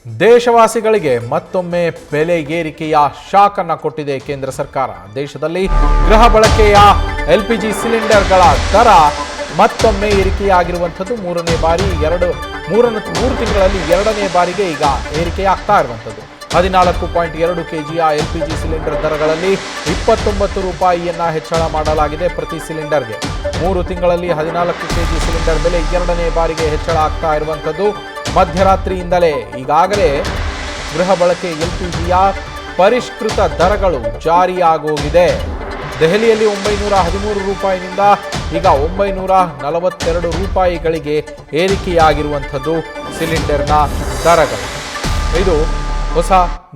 ದೇಶವಾಸಿಗಳಿಗೆ ಮತ್ತೊಮ್ಮೆ ಬೆಲೆ ಏರಿಕೆಯ ಶಾಕ್ ಅನ್ನು ಕೊಟ್ಟಿದೆ ಕೇಂದ್ರ ಸರ್ಕಾರ. ದೇಶದಲ್ಲಿ ಗೃಹ ಬಳಕೆಯ ಎಲ್ಪಿಜಿ ಸಿಲಿಂಡರ್ಗಳ ದರ ಮತ್ತೊಮ್ಮೆ ಏರಿಕೆಯಾಗಿರುವಂಥದ್ದು. ಮೂರು ತಿಂಗಳಲ್ಲಿ ಎರಡನೇ ಬಾರಿಗೆ ಈಗ ಏರಿಕೆಯಾಗ್ತಾ ಇರುವಂಥದ್ದು. 14.2 kgಯ ಎಲ್ಪಿಜಿ ಸಿಲಿಂಡರ್ ದರಗಳಲ್ಲಿ 29 ರೂಪಾಯಿಯನ್ನ ಹೆಚ್ಚಳ ಮಾಡಲಾಗಿದೆ ಪ್ರತಿ ಸಿಲಿಂಡರ್ಗೆ. 3 ತಿಂಗಳಲ್ಲಿ 14 kg ಸಿಲಿಂಡರ್ ಬೆಲೆ ಎರಡನೇ ಬಾರಿಗೆ ಹೆಚ್ಚಳ ಆಗ್ತಾ ಇರುವಂಥದ್ದು. ಮಧ್ಯರಾತ್ರಿಯಿಂದಲೇ ಈಗಾಗಲೇ ಗೃಹ ಬಳಕೆ ಎಲ್ಪಿಜಿಯ ಪರಿಷ್ಕೃತ ದರಗಳು ಜಾರಿಯಾಗೋಗಿದೆ. ದೆಹಲಿಯಲ್ಲಿ 913 ರೂಪಾಯಿನಿಂದ ಈಗ 942 ರೂಪಾಯಿಗಳಿಗೆ ಏರಿಕೆಯಾಗಿರುವಂಥದ್ದು ಸಿಲಿಂಡರ್ನ ದರಗಳು. ಇದು ಹೊಸ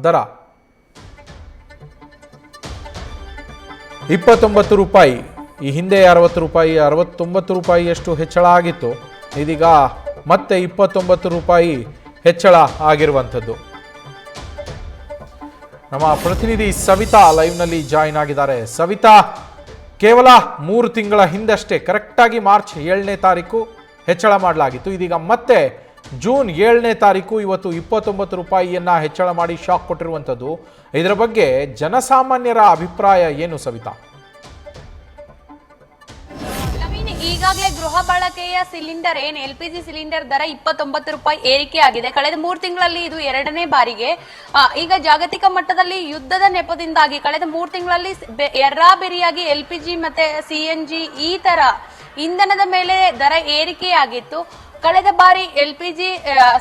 ದರ. 29 ರೂಪಾಯಿ, ಈ ಹಿಂದೆ 60 ರೂಪಾಯಿ 69 ರೂಪಾಯಿಯಷ್ಟು ಹೆಚ್ಚಳ ಆಗಿತ್ತು. ಇದೀಗ ಮತ್ತೆ 29 ರೂಪಾಯಿ ಹೆಚ್ಚಳ ಆಗಿರುವಂಥದ್ದು. ನಮ್ಮ ಪ್ರತಿನಿಧಿ ಸವಿತಾ ಲೈವ್ನಲ್ಲಿ ಜಾಯಿನ್ ಆಗಿದ್ದಾರೆ. ಸವಿತಾ, ಕೇವಲ 3 ತಿಂಗಳ ಹಿಂದಷ್ಟೇ ಕರೆಕ್ಟಾಗಿ ಮಾರ್ಚ್ 7ನೇ ತಾರೀಕು ಹೆಚ್ಚಳ ಮಾಡಲಾಗಿತ್ತು. ಇದೀಗ ಮತ್ತೆ ಜೂನ್ 7ನೇ ತಾರೀಕು ಇವತ್ತು 29 ರೂಪಾಯಿಯನ್ನ ಹೆಚ್ಚಳ ಮಾಡಿ ಶಾಕ್ ಕೊಟ್ಟಿರುವಂಥದ್ದು. ಇದರ ಬಗ್ಗೆ ಜನಸಾಮಾನ್ಯರ ಅಭಿಪ್ರಾಯ ಏನು ಸವಿತಾ? ಈಗಾಗಲೇ ಗೃಹ ಬಳಕೆಯ ಸಿಲಿಂಡರ್ ಎಲ್ಪಿಜಿ ಸಿಲಿಂಡರ್ ದರ 29 ರೂಪಾಯಿ ಏರಿಕೆ ಆಗಿದೆ. ಕಳೆದ 3 ತಿಂಗಳಲ್ಲಿ ಇದು ಎರಡನೇ ಬಾರಿಗೆ. ಈಗ ಜಾಗತಿಕ ಮಟ್ಟದಲ್ಲಿ ಯುದ್ಧದ ನೆಪದಿಂದಾಗಿ ಕಳೆದ 3 ತಿಂಗಳಲ್ಲಿ ಎರ್ರಾಬಿರಿಯಾಗಿ ಎಲ್ಪಿಜಿ ಮತ್ತೆ CNG ಈ ತರ ಇಂಧನದ ಮೇಲೆ ದರ ಏರಿಕೆಯಾಗಿತ್ತು. ಕಳೆದ ಬಾರಿ ಎಲ್ಪಿಜಿ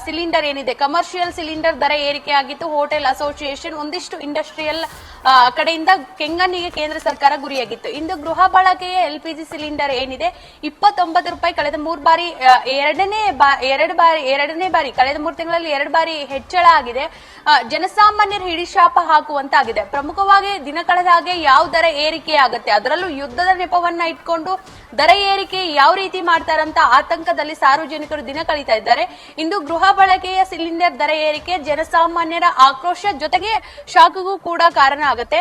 ಸಿಲಿಂಡರ್ ಏನಿದೆ ಕಮರ್ಷಿಯಲ್ ಸಿಲಿಂಡರ್ ದರ ಏರಿಕೆ ಆಗಿತ್ತು. ಹೋಟೆಲ್ ಅಸೋಸಿಯೇಷನ್ ಒಂದಿಷ್ಟು ಇಂಡಸ್ಟ್ರಿಯಲ್ ಕಡೆಯಿಂದ ಕೆಂಗಣ್ಣಿಗೆ ಕೇಂದ್ರ ಸರ್ಕಾರ ಗುರಿಯಾಗಿತ್ತು. ಇಂದು ಗೃಹ ಬಳಕೆಯ ಎಲ್ಪಿಜಿ ಸಿಲಿಂಡರ್ ಏನಿದೆ 29 ರೂಪಾಯಿ ಕಳೆದ 3 ಬಾರಿ ಎರಡನೇ ಬಾರಿ ಕಳೆದ 3 ತಿಂಗಳಲ್ಲಿ 2 ಬಾರಿ ಹೆಚ್ಚಳ ಆಗಿದೆ. ಜನಸಾಮಾನ್ಯರು ಹಿಡಿಶಾಪ ಹಾಕುವಂತಾಗಿದೆ. ಪ್ರಮುಖವಾಗಿ ದಿನ ಕಳೆದ ಹಾಗೆ ಯಾವ ದರ ಏರಿಕೆ ಆಗುತ್ತೆ, ಅದರಲ್ಲೂ ಯುದ್ಧದ ನೆಪವನ್ನ ಇಟ್ಕೊಂಡು ದರ ಏರಿಕೆ ಯಾವ ರೀತಿ ಮಾಡ್ತಾರಂತ ಆತಂಕದಲ್ಲಿ ಸಾರ್ವಜನಿಕರು ದಿನ ಕಳೀತಾ ಇದ್ದಾರೆ. ಇಂದು ಗೃಹ ಬಳಕೆಯ ಸಿಲಿಂಡರ್ ದರ ಏರಿಕೆ ಜನಸಾಮಾನ್ಯರ ಆಕ್ರೋಶ ಜೊತೆಗೆ ಶಾಕ್ಗೂ ಕೂಡ ಕಾರಣ ಆಗುತ್ತೆ.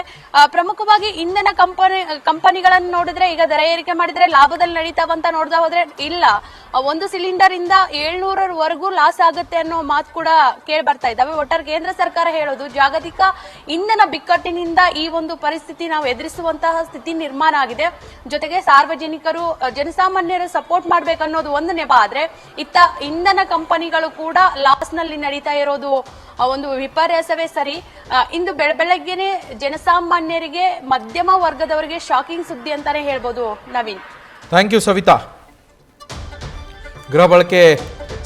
ಪ್ರಮುಖವಾಗಿ ಇಂಧನ ಕಂಪನಿಗಳನ್ನು ನೋಡಿದ್ರೆ ಈಗ ದರ ಏರಿಕೆ ಮಾಡಿದ್ರೆ ಲಾಭದಲ್ಲಿ ನಡೀತಾವಂತ ನೋಡ್ತಾ ಹೋದ್ರೆ ಇಲ್ಲ, ಒಂದು ಸಿಲಿಂಡರ್ ಇಂದ 700ರವರೆಗೂ ಲಾಸ್ ಆಗುತ್ತೆ ಅನ್ನೋ ಮಾತು ಕೂಡ ಕೇಳಿ ಬರ್ತಾ ಇದ್ದಾವೆ. ಒಟ್ಟಾರೆ ಕೇಂದ್ರ ಸರ್ಕಾರ ಹೇಳೋದು ಜಾಗತಿಕ ಇಂಧನ ಬಿಕ್ಕಟ್ಟಿನಿಂದ ಈ ಒಂದು ಪರಿಸ್ಥಿತಿ ನಾವು ಎದುರಿಸುವಂತಹ ಸ್ಥಿತಿ ನಿರ್ಮಾಣ ಆಗಿದೆ. ಜೊತೆಗೆ ಸಾರ್ವಜನಿಕರು ಜನಸಾಮಾನ್ಯರು ಸಪೋರ್ಟ್ ಮಾಡ್ಬೇಕನ್ನೋದು ಒಂದು ನೆಪ ಆದ್ರೆ ಇತ್ತ ಇಂಧನ ಕಂಪನಿಗಳು ಕೂಡ ಲಾಸ್ ನಲ್ಲಿ ನಡೀತಾ ಇರೋದು ಒಂದು ವಿಪರ್ಯಾಸವೇ ಸರಿ. ಇಂದು ಬೆಳಗ್ಗೆನೆ ಜನಸಾಮಾನ್ಯರಿಗೆ ಮಧ್ಯಮ ವರ್ಗದವರಿಗೆ ಶಾಕಿಂಗ್ ಸುದ್ದಿ ಅಂತಾನೆ ಹೇಳ್ಬೋದು. Naveen, thank you Savita. ಗೃಹ ಬಳಕೆ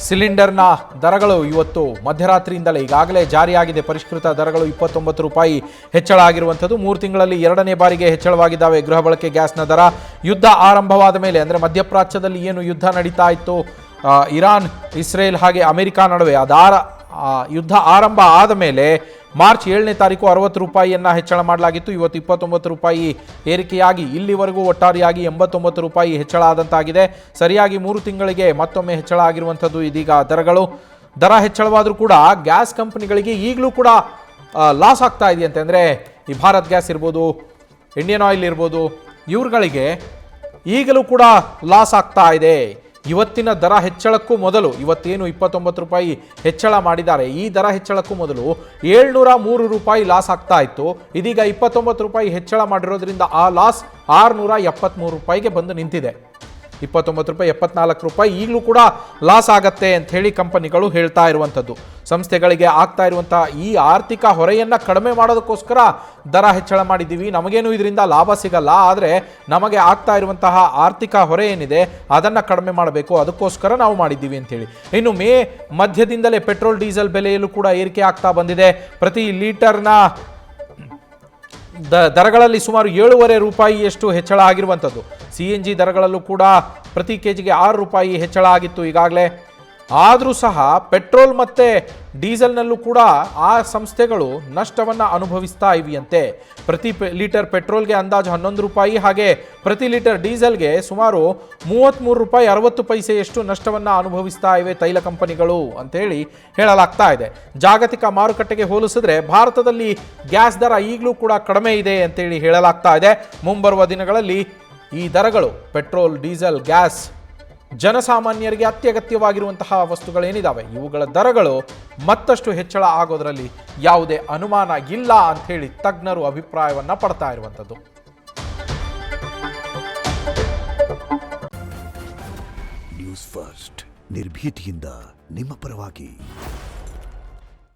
ಸಿಲಿಂಡರ್ನ ದರಗಳು ಇವತ್ತು ಮಧ್ಯರಾತ್ರಿಯಿಂದಲೇ ಈಗಾಗಲೇ ಜಾರಿಯಾಗಿದೆ. ಪರಿಷ್ಕೃತ ದರಗಳು 29 ರೂಪಾಯಿ ಹೆಚ್ಚಳ ಆಗಿರುವಂಥದ್ದು. 3 ತಿಂಗಳಲ್ಲಿ ಎರಡನೇ ಬಾರಿಗೆ ಹೆಚ್ಚಳವಾಗಿದ್ದಾವೆ ಗೃಹ ಬಳಕೆ ಗ್ಯಾಸ್ನ ದರ. ಯುದ್ಧ ಆರಂಭವಾದ ಮೇಲೆ ಅಂದರೆ ಮಧ್ಯಪ್ರಾಚ್ಯದಲ್ಲಿ ಏನು ಯುದ್ಧ ನಡೀತಾ ಇತ್ತು, ಇರಾನ್, ಇಸ್ರೇಲ್ ಹಾಗೆ ಅಮೆರಿಕ ನಡುವೆ ಯುದ್ಧ ಆರಂಭ ಆದ ಮೇಲೆ ಮಾರ್ಚ್ 7ನೇ ತಾರೀಕು 60 ರೂಪಾಯಿಯನ್ನ ಹೆಚ್ಚಳ ಮಾಡಲಾಗಿತ್ತು. ಇವತ್ತು 29 ರೂಪಾಯಿ ಏರಿಕೆಯಾಗಿ ಇಲ್ಲಿವರೆಗೂ ಒಟ್ಟಾರೆಯಾಗಿ 89 ರೂಪಾಯಿ ಹೆಚ್ಚಳ ಆದಂತಾಗಿದೆ. ಸರಿಯಾಗಿ 3 ತಿಂಗಳಿಗೆ ಮತ್ತೊಮ್ಮೆ ಹೆಚ್ಚಳ ಆಗಿರುವಂಥದ್ದು. ಇದೀಗ ದರ ಹೆಚ್ಚಳವಾದರೂ ಕೂಡ ಗ್ಯಾಸ್ ಕಂಪನಿಗಳಿಗೆ ಈಗಲೂ ಕೂಡ ಲಾಸ್ ಆಗ್ತಾ ಇದೆಯಂತೆ. ಅಂದರೆ ಈ ಭಾರತ್ ಗ್ಯಾಸ್ ಇರ್ಬೋದು, ಇಂಡಿಯನ್ ಆಯಿಲ್ ಇರ್ಬೋದು, ಇವ್ರುಗಳಿಗೆ ಈಗಲೂ ಕೂಡ ಲಾಸ್ ಆಗ್ತಾ ಇದೆ. ಇವತ್ತಿನ ದರ ಹೆಚ್ಚಳಕ್ಕೂ ಮೊದಲು, ಇವತ್ತೇನು 29 ರೂಪಾಯಿ ಹೆಚ್ಚಳ ಮಾಡಿದ್ದಾರೆ, ಈ ದರ ಹೆಚ್ಚಳಕ್ಕೂ ಮೊದಲು 703 ರೂಪಾಯಿ ಲಾಸ್ ಆಗ್ತಾ ಇತ್ತು. ಇದೀಗ 29 ರೂಪಾಯಿ ಹೆಚ್ಚಳ ಮಾಡಿರೋದ್ರಿಂದ ಆ ಲಾಸ್ 673 ರೂಪಾಯಿಗೆ ಬಂದು ನಿಂತಿದೆ. 29 ರೂಪಾಯಿ 74 ರೂಪಾಯಿ ಈಗಲೂ ಕೂಡ ಲಾಸ್ ಆಗತ್ತೆ ಅಂತ ಹೇಳಿ ಕಂಪನಿಗಳು ಹೇಳ್ತಾ ಇರುವಂಥದ್ದು. ಸಂಸ್ಥೆಗಳಿಗೆ ಆಗ್ತಾ ಇರುವಂತಹ ಈ ಆರ್ಥಿಕ ಹೊರೆಯನ್ನು ಕಡಿಮೆ ಮಾಡೋದಕ್ಕೋಸ್ಕರ ದರ ಹೆಚ್ಚಳ ಮಾಡಿದ್ದೀವಿ, ನಮಗೇನು ಇದರಿಂದ ಲಾಭ ಸಿಗಲ್ಲ, ಆದರೆ ನಮಗೆ ಆಗ್ತಾ ಇರುವಂತಹ ಆರ್ಥಿಕ ಹೊರೆ ಏನಿದೆ ಅದನ್ನು ಕಡಿಮೆ ಮಾಡಬೇಕು, ಅದಕ್ಕೋಸ್ಕರ ನಾವು ಮಾಡಿದ್ದೀವಿ ಅಂತೇಳಿ. ಇನ್ನು ಮೇ ಮಧ್ಯದಿಂದಲೇ ಪೆಟ್ರೋಲ್ ಡೀಸೆಲ್ ಬೆಲೆಯಲ್ಲೂ ಕೂಡ ಏರಿಕೆ ಆಗ್ತಾ ಬಂದಿದೆ. ಪ್ರತಿ ಲೀಟರ್ನ ದರಗಳಲ್ಲಿ ಸುಮಾರು 7.5 ರೂಪಾಯಿಯಷ್ಟು ಹೆಚ್ಚಳ ಆಗಿರುವಂಥದ್ದು. CNG ದರಗಳಲ್ಲೂ ಕೂಡ ಪ್ರತಿ ಕೆಜಿಗೆ 6 ರೂಪಾಯಿ ಹೆಚ್ಚಳ ಆಗಿತ್ತು ಈಗಾಗಲೇ. ಆದರೂ ಸಹ ಪೆಟ್ರೋಲ್ ಮತ್ತು ಡೀಸೆಲ್ನಲ್ಲೂ ಕೂಡ ಆ ಸಂಸ್ಥೆಗಳು ನಷ್ಟವನ್ನು ಅನುಭವಿಸ್ತಾ ಇವೆಯಂತೆ. ಪ್ರತಿ ಲೀಟರ್ ಪೆಟ್ರೋಲ್ಗೆ ಅಂದಾಜು 11 ರೂಪಾಯಿ, ಹಾಗೆ ಪ್ರತಿ ಲೀಟರ್ ಡೀಸೆಲ್ಗೆ ಸುಮಾರು 33 ರೂಪಾಯಿ 60 ಪೈಸೆಯಷ್ಟು ನಷ್ಟವನ್ನು ಅನುಭವಿಸ್ತಾ ಇವೆ ತೈಲ ಕಂಪನಿಗಳು ಅಂತೇಳಿ ಹೇಳಲಾಗ್ತಾ ಇದೆ. ಜಾಗತಿಕ ಮಾರುಕಟ್ಟೆಗೆ ಹೋಲಿಸಿದ್ರೆ ಭಾರತದಲ್ಲಿ ಗ್ಯಾಸ್ ದರ ಈಗಲೂ ಕೂಡ ಕಡಿಮೆ ಇದೆ ಅಂತೇಳಿ ಹೇಳಲಾಗ್ತಾ ಇದೆ. ಮುಂಬರುವ ದಿನಗಳಲ್ಲಿ ಈ ದರಗಳು ಪೆಟ್ರೋಲ್, ಡೀಸೆಲ್, ಗ್ಯಾಸ್ ಜನಸಾಮಾನ್ಯರಿಗೆ ಅತ್ಯಗತ್ಯವಾಗಿರುವಂತಹ ವಸ್ತುಗಳೇನಿದ್ದಾವೆ ಇವುಗಳ ದರಗಳು ಮತ್ತಷ್ಟು ಹೆಚ್ಚಳ ಆಗೋದರಲ್ಲಿ ಯಾವುದೇ ಅನುಮಾನ ಇಲ್ಲ ಅಂಥೇಳಿ ತಜ್ಞರು ಅಭಿಪ್ರಾಯವನ್ನು ಪಡ್ತಾ ಇರುವಂಥದ್ದು. ನ್ಯೂಸ್ ಫಸ್ಟ್ ನಿರ್ಭೀತಿಯಿಂದ ನಿಮ್ಮ ಪರವಾಗಿ.